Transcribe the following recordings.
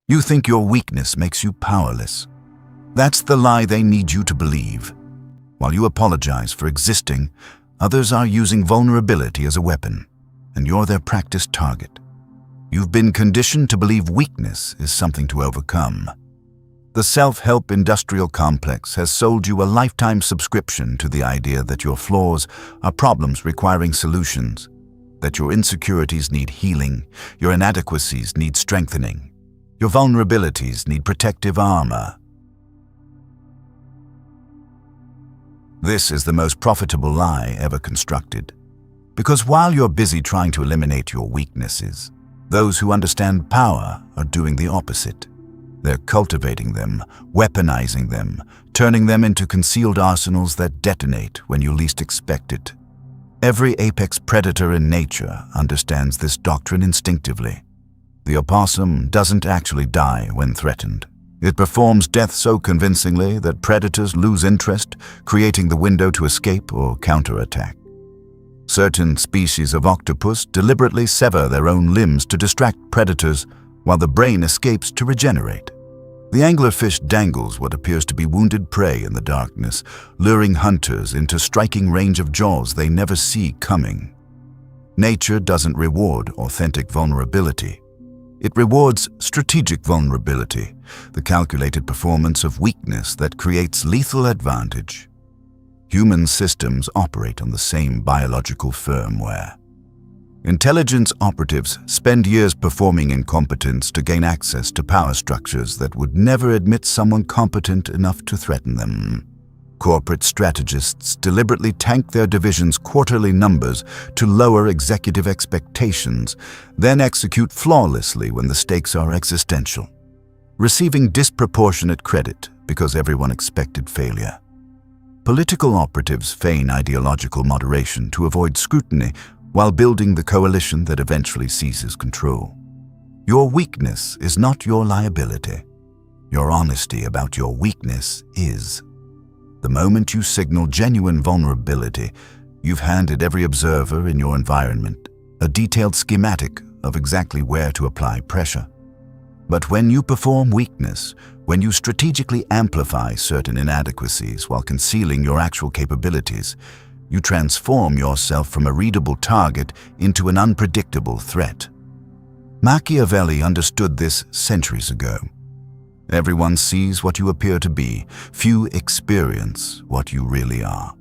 You think your weakness makes you powerless. That's the lie they need you to believe. While you apologize for existing, others are using vulnerability as a weapon, and you're their practiced target. You've been conditioned to believe weakness is something to overcome. The self-help industrial complex has sold you a lifetime subscription to the idea that your flaws are problems requiring solutions, that your insecurities need healing, your inadequacies need strengthening, your vulnerabilities need protective armor. This is the most profitable lie ever constructed, because while you're busy trying to eliminate your weaknesses, those who understand power are doing the opposite. They're cultivating them, weaponizing them, turning them into concealed arsenals that detonate when you least expect it. Every apex predator in nature understands this doctrine instinctively. The opossum doesn't actually die when threatened. It performs death so convincingly that predators lose interest, creating the window to escape or counterattack. Certain species of octopus deliberately sever their own limbs to distract predators, while the brain escapes to regenerate. The anglerfish dangles what appears to be wounded prey in the darkness, luring hunters into striking range of jaws they never see coming. Nature doesn't reward authentic vulnerability. It rewards strategic vulnerability, the calculated performance of weakness that creates lethal advantage. Human systems operate on the same biological firmware. Intelligence operatives spend years performing incompetence to gain access to power structures that would never admit someone competent enough to threaten them. Corporate strategists deliberately tank their division's quarterly numbers to lower executive expectations, then execute flawlessly when the stakes are existential, receiving disproportionate credit because everyone expected failure. Political operatives feign ideological moderation to avoid scrutiny while building the coalition that eventually seizes control. Your weakness is not your liability. Your honesty about your weakness is. The moment you signal genuine vulnerability, you've handed every observer in your environment a detailed schematic of exactly where to apply pressure. But when you perform weakness, when you strategically amplify certain inadequacies while concealing your actual capabilities, you transform yourself from a readable target into an unpredictable threat. Machiavelli understood this centuries ago. Everyone sees what you appear to be. Few experience what you really are.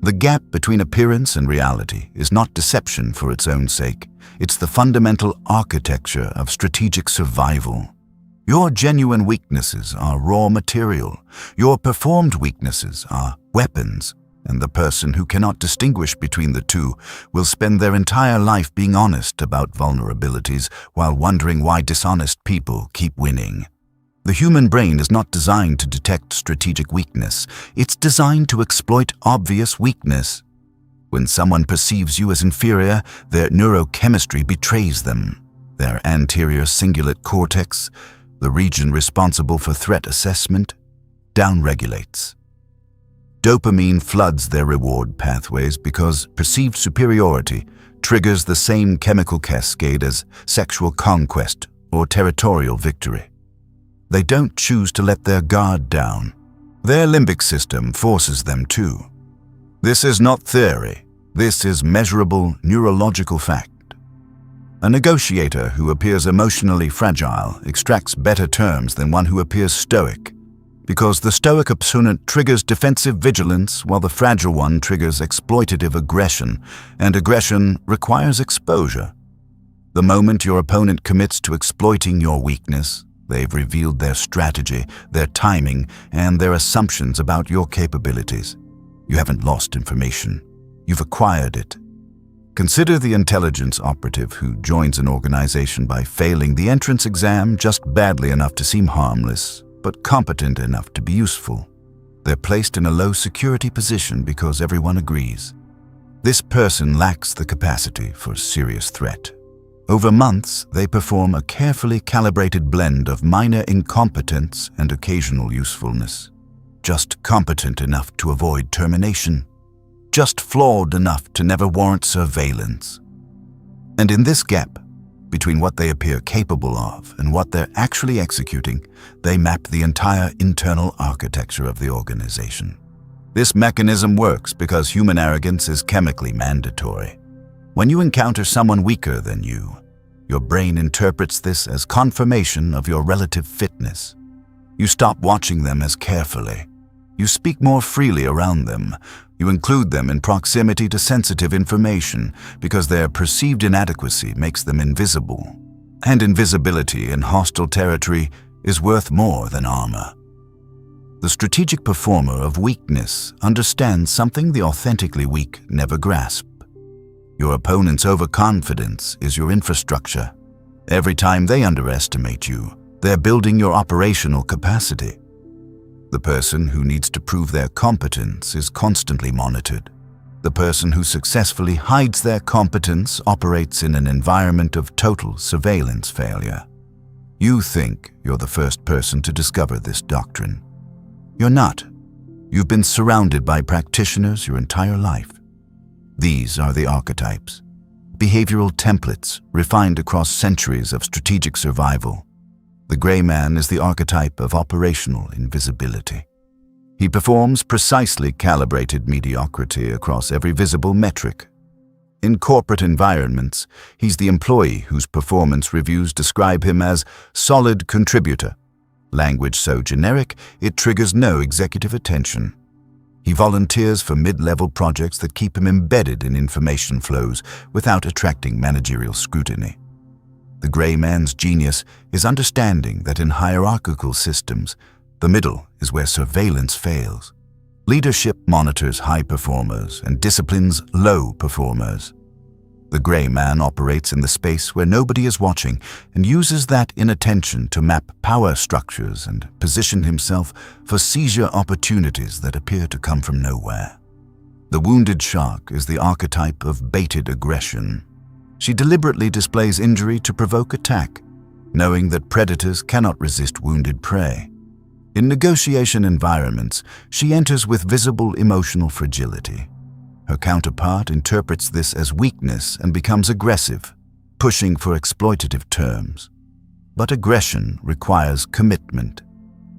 The gap between appearance and reality is not deception for its own sake. It's the fundamental architecture of strategic survival. Your genuine weaknesses are raw material. Your performed weaknesses are weapons. And the person who cannot distinguish between the two will spend their entire life being honest about vulnerabilities while wondering why dishonest people keep winning. The human brain is not designed to detect strategic weakness. It's designed to exploit obvious weakness. When someone perceives you as inferior, their neurochemistry betrays them. Their anterior cingulate cortex, the region responsible for threat assessment, downregulates. Dopamine floods their reward pathways because perceived superiority triggers the same chemical cascade as sexual conquest or territorial victory. They don't choose to let their guard down. Their limbic system forces them to. This is not theory. This is measurable neurological fact. A negotiator who appears emotionally fragile extracts better terms than one who appears stoic, because the stoic opponent triggers defensive vigilance while the fragile one triggers exploitative aggression, and aggression requires exposure. The moment your opponent commits to exploiting your weakness, they've revealed their strategy, their timing, and their assumptions about your capabilities. You haven't lost information. You've acquired it. Consider the intelligence operative who joins an organization by failing the entrance exam just badly enough to seem harmless, but competent enough to be useful. They're placed in a low security position because everyone agrees. This person lacks the capacity for serious threat. Over months, they perform a carefully calibrated blend of minor incompetence and occasional usefulness. Just competent enough to avoid termination. Just flawed enough to never warrant surveillance. And in this gap, Between what they appear capable of and what they're actually executing, they map the entire internal architecture of the organization. This mechanism works because human arrogance is chemically mandatory. When you encounter someone weaker than you, your brain interprets this as confirmation of your relative fitness. You stop watching them as carefully. You speak more freely around them. You include them in proximity to sensitive information because their perceived inadequacy makes them invisible. And invisibility in hostile territory is worth more than armor. The strategic performer of weakness understands something the authentically weak never grasp. Your opponent's overconfidence is your infrastructure. Every time they underestimate you, they're building your operational capacity. The person who needs to prove their competence is constantly monitored. The person who successfully hides their competence operates in an environment of total surveillance failure. You think you're the first person to discover this doctrine. You're not. You've been surrounded by practitioners your entire life. These are the archetypes, behavioral templates refined across centuries of strategic survival. The gray man is the archetype of operational invisibility. He performs precisely calibrated mediocrity across every visible metric. In corporate environments, he's the employee whose performance reviews describe him as solid contributor, language so generic it triggers no executive attention. He volunteers for mid-level projects that keep him embedded in information flows without attracting managerial scrutiny. The gray man's genius is understanding that in hierarchical systems, the middle is where surveillance fails. Leadership monitors high performers and disciplines low performers. The gray man operates in the space where nobody is watching and uses that inattention to map power structures and position himself for seizure opportunities that appear to come from nowhere. The wounded shark is the archetype of baited aggression. She deliberately displays injury to provoke attack, knowing that predators cannot resist wounded prey. In negotiation environments, she enters with visible emotional fragility. Her counterpart interprets this as weakness and becomes aggressive, pushing for exploitative terms. But aggression requires commitment.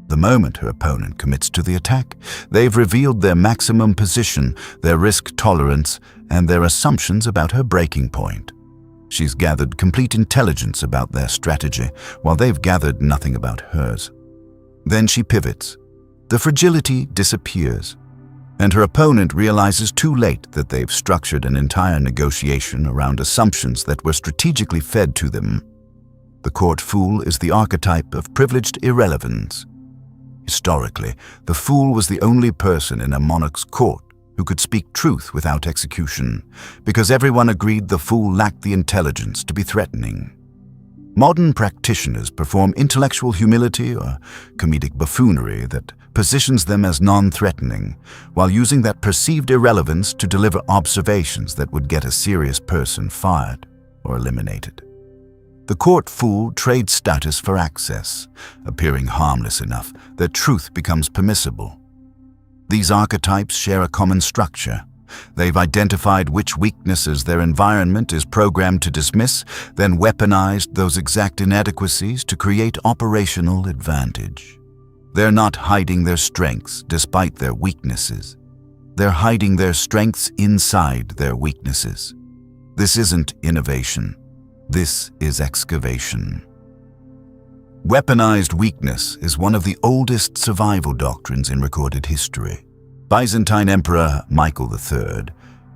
The moment her opponent commits to the attack, they've revealed their maximum position, their risk tolerance, and their assumptions about her breaking point. She's gathered complete intelligence about their strategy, while they've gathered nothing about hers. Then she pivots. The fragility disappears, and her opponent realizes too late that they've structured an entire negotiation around assumptions that were strategically fed to them. The court fool is the archetype of privileged irrelevance. Historically, the fool was the only person in a monarch's court who could speak truth without execution, because everyone agreed the fool lacked the intelligence to be threatening. Modern practitioners perform intellectual humility or comedic buffoonery that positions them as non-threatening, while using that perceived irrelevance to deliver observations that would get a serious person fired or eliminated. The court fool trades status for access, appearing harmless enough that truth becomes permissible. These archetypes share a common structure. They've identified which weaknesses their environment is programmed to dismiss, then weaponized those exact inadequacies to create operational advantage. They're not hiding their strengths despite their weaknesses. They're hiding their strengths inside their weaknesses. This isn't innovation. This is excavation. Weaponized weakness is one of the oldest survival doctrines in recorded history. Byzantine Emperor Michael III,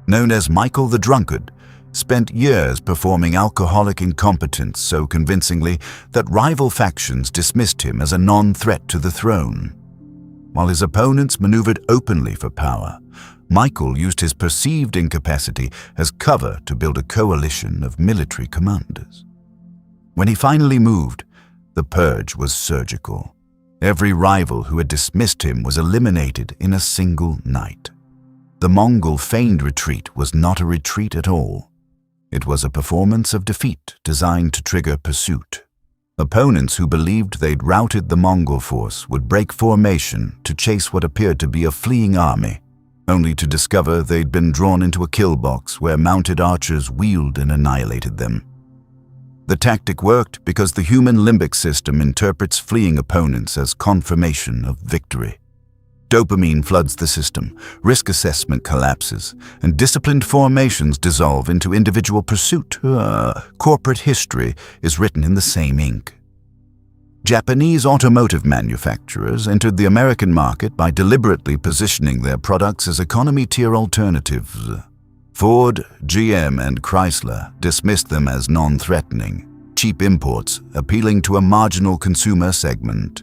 known as Michael the Drunkard, spent years performing alcoholic incompetence so convincingly that rival factions dismissed him as a non-threat to the throne. While his opponents maneuvered openly for power, Michael used his perceived incapacity as cover to build a coalition of military commanders. When he finally moved, the purge was surgical. Every rival who had dismissed him was eliminated in a single night. The Mongol feigned retreat was not a retreat at all. It was a performance of defeat designed to trigger pursuit. Opponents who believed they'd routed the Mongol force would break formation to chase what appeared to be a fleeing army, only to discover they'd been drawn into a kill box where mounted archers wheeled and annihilated them. The tactic worked because the human limbic system interprets fleeing opponents as confirmation of victory. Dopamine floods the system, risk assessment collapses, and disciplined formations dissolve into individual pursuit. Corporate history is written in the same ink. Japanese automotive manufacturers entered the American market by deliberately positioning their products as economy-tier alternatives. Ford, GM, and Chrysler dismissed them as non-threatening, cheap imports appealing to a marginal consumer segment.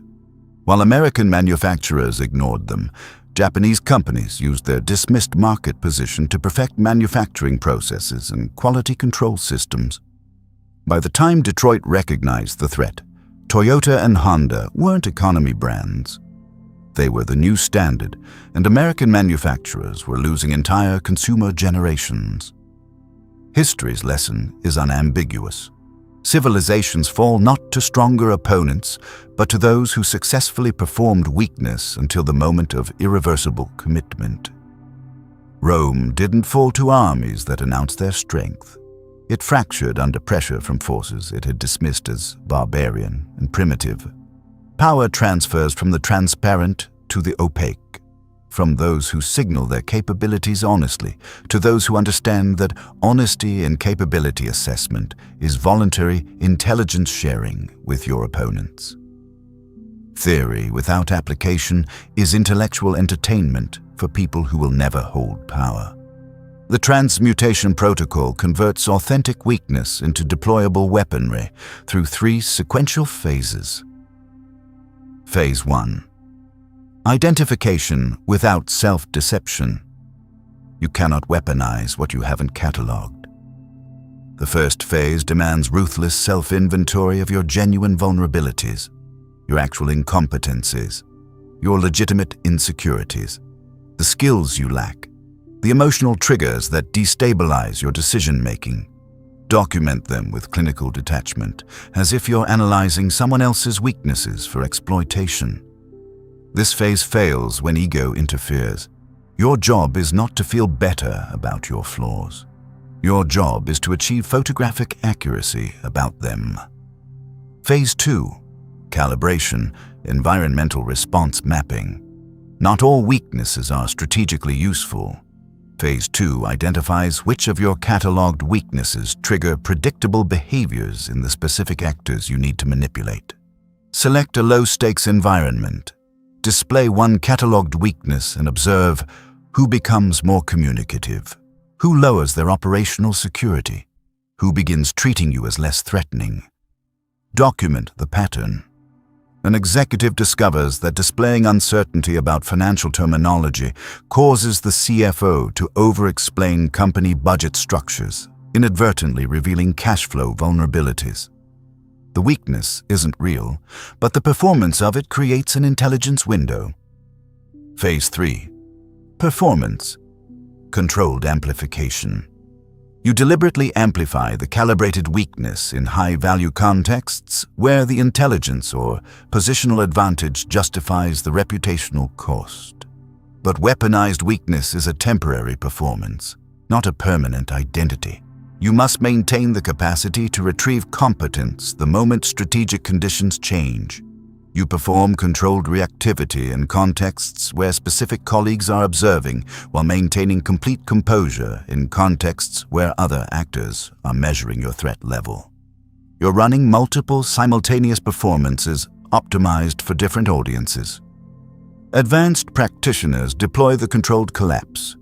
While American manufacturers ignored them, Japanese companies used their dismissed market position to perfect manufacturing processes and quality control systems. By the time Detroit recognized the threat, Toyota and Honda weren't economy brands. They were the new standard, and American manufacturers were losing entire consumer generations. History's lesson is unambiguous. Civilizations fall not to stronger opponents, but to those who successfully performed weakness until the moment of irreversible commitment. Rome didn't fall to armies that announced their strength. It fractured under pressure from forces it had dismissed as barbarian and primitive. Power transfers from the transparent to the opaque, from those who signal their capabilities honestly to those who understand that honesty and capability assessment is voluntary intelligence sharing with your opponents. Theory without application is intellectual entertainment for people who will never hold power. The Transmutation Protocol converts authentic weakness into deployable weaponry through 3 sequential phases. Phase 1. Identification without self-deception. You cannot weaponize what you haven't cataloged. The first phase demands ruthless self-inventory of your genuine vulnerabilities, your actual incompetencies, your legitimate insecurities, the skills you lack, the emotional triggers that destabilize your decision-making. Document them with clinical detachment, as if you're analyzing someone else's weaknesses for exploitation. This phase fails when ego interferes. Your job is not to feel better about your flaws. Your job is to achieve photographic accuracy about them. Phase 2. Calibration, environmental response mapping. Not all weaknesses are strategically useful. Phase 2 identifies which of your cataloged weaknesses trigger predictable behaviors in the specific actors you need to manipulate. Select a low-stakes environment. Display one cataloged weakness and observe who becomes more communicative, who lowers their operational security, who begins treating you as less threatening. Document the pattern. An executive discovers that displaying uncertainty about financial terminology causes the CFO to over-explain company budget structures, inadvertently revealing cash flow vulnerabilities. The weakness isn't real, but the performance of it creates an intelligence window. Phase 3. Performance. Controlled amplification. You deliberately amplify the calibrated weakness in high-value contexts where the intelligence or positional advantage justifies the reputational cost. But weaponized weakness is a temporary performance, not a permanent identity. You must maintain the capacity to retrieve competence the moment strategic conditions change. You perform controlled reactivity in contexts where specific colleagues are observing while maintaining complete composure in contexts where other actors are measuring your threat level. You're running multiple simultaneous performances optimized for different audiences. Advanced practitioners deploy the controlled collapse,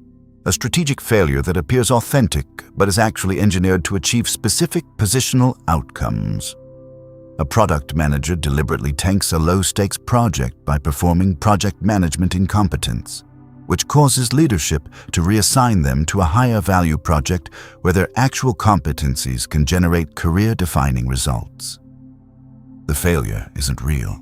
a strategic failure that appears authentic but is actually engineered to achieve specific positional outcomes. A product manager deliberately tanks a low-stakes project by performing project management incompetence, which causes leadership to reassign them to a higher-value project where their actual competencies can generate career-defining results. The failure isn't real.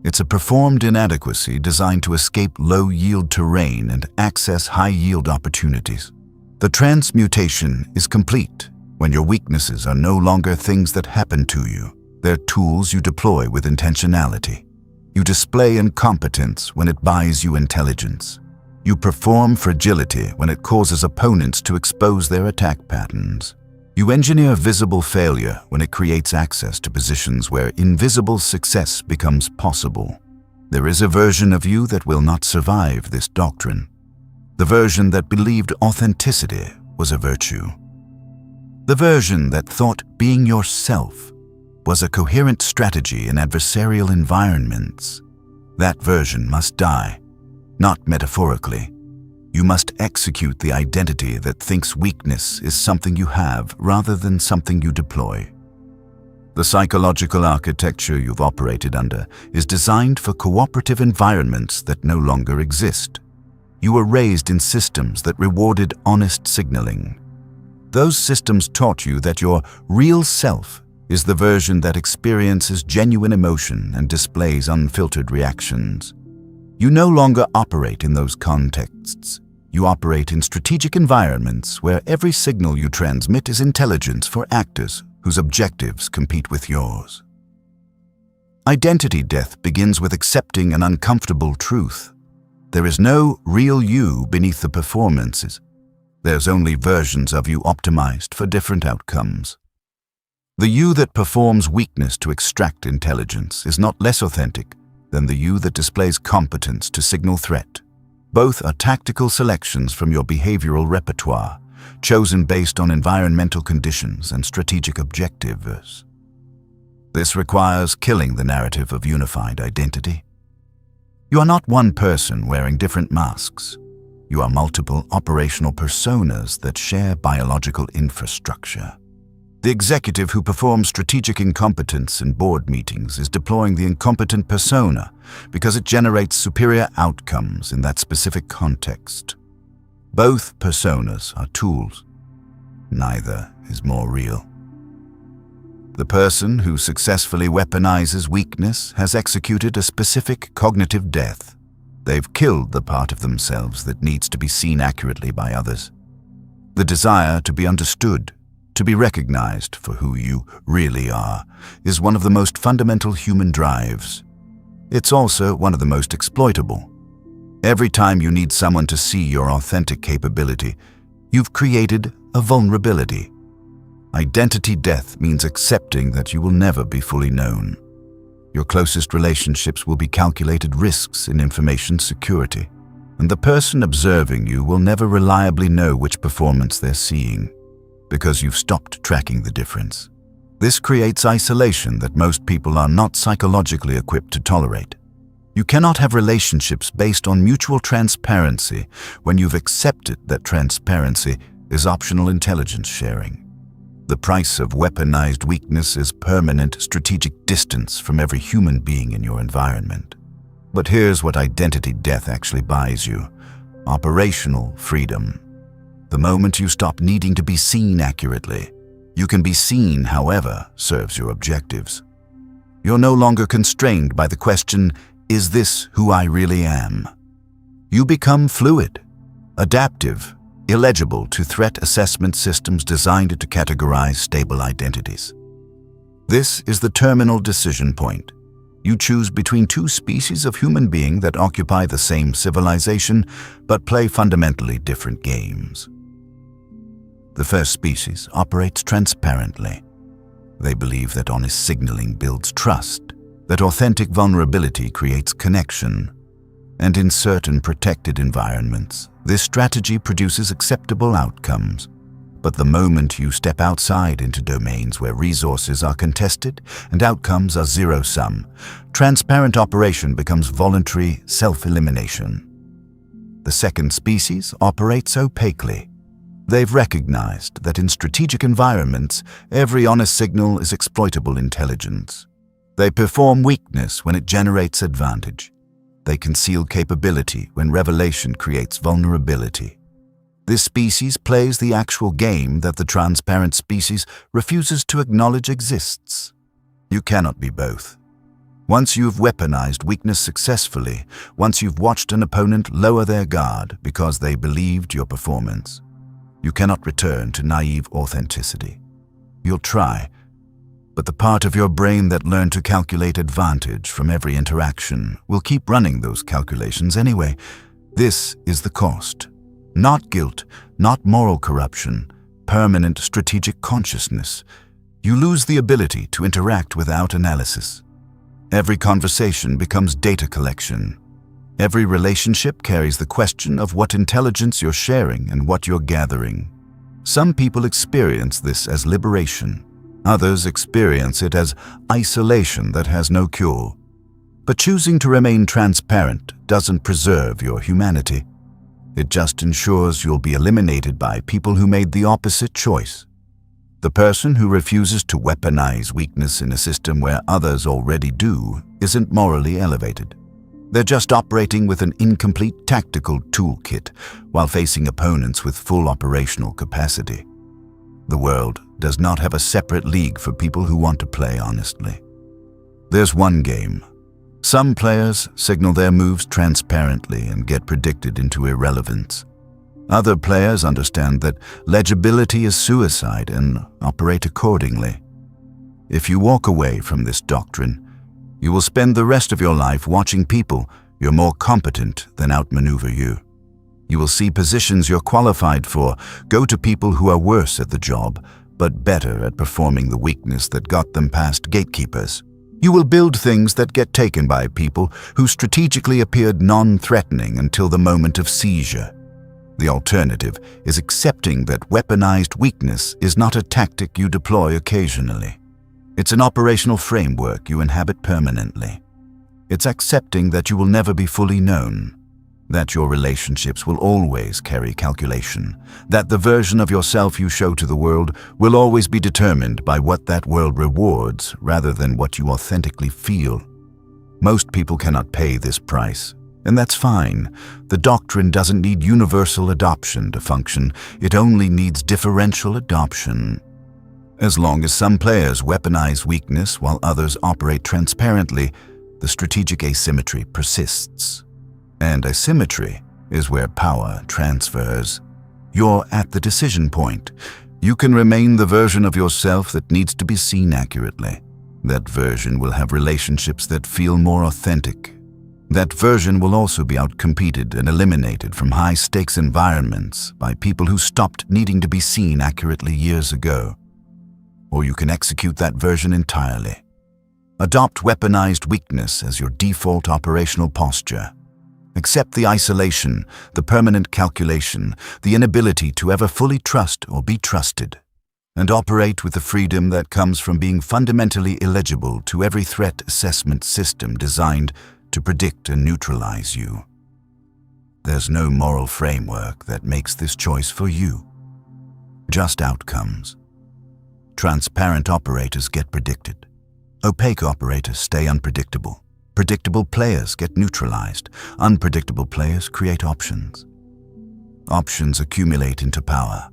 It's a performed inadequacy designed to escape low-yield terrain and access high-yield opportunities. The transmutation is complete when your weaknesses are no longer things that happen to you. They're tools you deploy with intentionality. You display incompetence when it buys you intelligence. You perform fragility when it causes opponents to expose their attack patterns. You engineer visible failure when it creates access to positions where invisible success becomes possible. There is a version of you that will not survive this doctrine. The version that believed authenticity was a virtue. The version that thought being yourself was a coherent strategy in adversarial environments. That version must die, not metaphorically. You must execute the identity that thinks weakness is something you have rather than something you deploy. The psychological architecture you've operated under is designed for cooperative environments that no longer exist. You were raised in systems that rewarded honest signaling. Those systems taught you that your real self is the version that experiences genuine emotion and displays unfiltered reactions. You no longer operate in those contexts. You operate in strategic environments where every signal you transmit is intelligence for actors whose objectives compete with yours. Identity death begins with accepting an uncomfortable truth. There is no real you beneath the performances. There's only versions of you optimized for different outcomes. The you that performs weakness to extract intelligence is not less authentic than the you that displays competence to signal threat. Both are tactical selections from your behavioral repertoire, chosen based on environmental conditions and strategic objectives. This requires killing the narrative of unified identity. You are not one person wearing different masks. You are multiple operational personas that share biological infrastructure. The executive who performs strategic incompetence in board meetings is deploying the incompetent persona because it generates superior outcomes in that specific context. Both personas are tools. Neither is more real. The person who successfully weaponizes weakness has executed a specific cognitive death. They've killed the part of themselves that needs to be seen accurately by others. The desire to be understood, to be recognized for who you really are, is one of the most fundamental human drives. It's also one of the most exploitable. Every time you need someone to see your authentic capability, you've created a vulnerability. Identity death means accepting that you will never be fully known. Your closest relationships will be calculated risks in information security, and the person observing you will never reliably know which performance they're seeing, because you've stopped tracking the difference. This creates isolation that most people are not psychologically equipped to tolerate. You cannot have relationships based on mutual transparency when you've accepted that transparency is optional intelligence sharing. The price of weaponized weakness is permanent strategic distance from every human being in your environment. But here's what identity death actually buys you: operational freedom. The moment you stop needing to be seen accurately, you can be seen however serves your objectives. You're no longer constrained by the question, is this who I really am? You become fluid, adaptive, illegible to threat assessment systems designed to categorize stable identities. This is the terminal decision point. You choose between two species of human being that occupy the same civilization but play fundamentally different games. The first species operates transparently. They believe that honest signaling builds trust, that authentic vulnerability creates connection, and in certain protected environments, this strategy produces acceptable outcomes. But the moment you step outside into domains where resources are contested and outcomes are zero-sum, transparent operation becomes voluntary self-elimination. The second species operates opaquely. They've recognized that in strategic environments, every honest signal is exploitable intelligence. They perform weakness when it generates advantage. They conceal capability when revelation creates vulnerability. This species plays the actual game that the transparent species refuses to acknowledge exists. You cannot be both. Once you've weaponized weakness successfully, once you've watched an opponent lower their guard because they believed your performance, you cannot return to naive authenticity. You'll try, but the part of your brain that learned to calculate advantage from every interaction will keep running those calculations anyway. This is the cost. Not guilt, not moral corruption, permanent strategic consciousness. You lose the ability to interact without analysis. Every conversation becomes data collection. Every relationship carries the question of what intelligence you're sharing and what you're gathering. Some people experience this as liberation. Others experience it as isolation that has no cure. But choosing to remain transparent doesn't preserve your humanity. It just ensures you'll be eliminated by people who made the opposite choice. The person who refuses to weaponize weakness in a system where others already do isn't morally elevated. They're just operating with an incomplete tactical toolkit while facing opponents with full operational capacity. The world does not have a separate league for people who want to play honestly. There's one game. Some players signal their moves transparently and get predicted into irrelevance. Other players understand that legibility is suicide and operate accordingly. If you walk away from this doctrine, you will spend the rest of your life watching people you're more competent than outmaneuver you. You will see positions you're qualified for go to people who are worse at the job, but better at performing the weakness that got them past gatekeepers. You will build things that get taken by people who strategically appeared non-threatening until the moment of seizure. The alternative is accepting that weaponized weakness is not a tactic you deploy occasionally. It's an operational framework you inhabit permanently. It's accepting that you will never be fully known, that your relationships will always carry calculation, that the version of yourself you show to the world will always be determined by what that world rewards rather than what you authentically feel. Most people cannot pay this price, and that's fine. The doctrine doesn't need universal adoption to function. It only needs differential adoption. As long as some players weaponize weakness while others operate transparently, the strategic asymmetry persists. And asymmetry is where power transfers. You're at the decision point. You can remain the version of yourself that needs to be seen accurately. That version will have relationships that feel more authentic. That version will also be outcompeted and eliminated from high-stakes environments by people who stopped needing to be seen accurately years ago. Or you can execute that version entirely. Adopt weaponized weakness as your default operational posture. Accept the isolation, the permanent calculation, the inability to ever fully trust or be trusted, and operate with the freedom that comes from being fundamentally illegible to every threat assessment system designed to predict and neutralize you. There's no moral framework that makes this choice for you. Just outcomes. Transparent operators get predicted. Opaque operators stay unpredictable. Predictable players get neutralized. Unpredictable players create options. Options accumulate into power.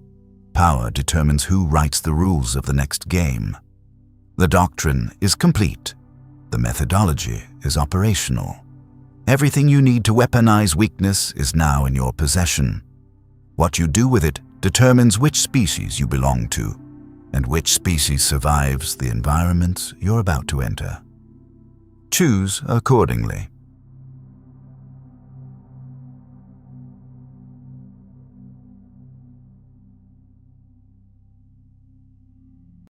Power determines who writes the rules of the next game. The doctrine is complete. The methodology is operational. Everything you need to weaponize weakness is now in your possession. What you do with it determines which species you belong to, and which species survives the environments you're about to enter. Choose accordingly.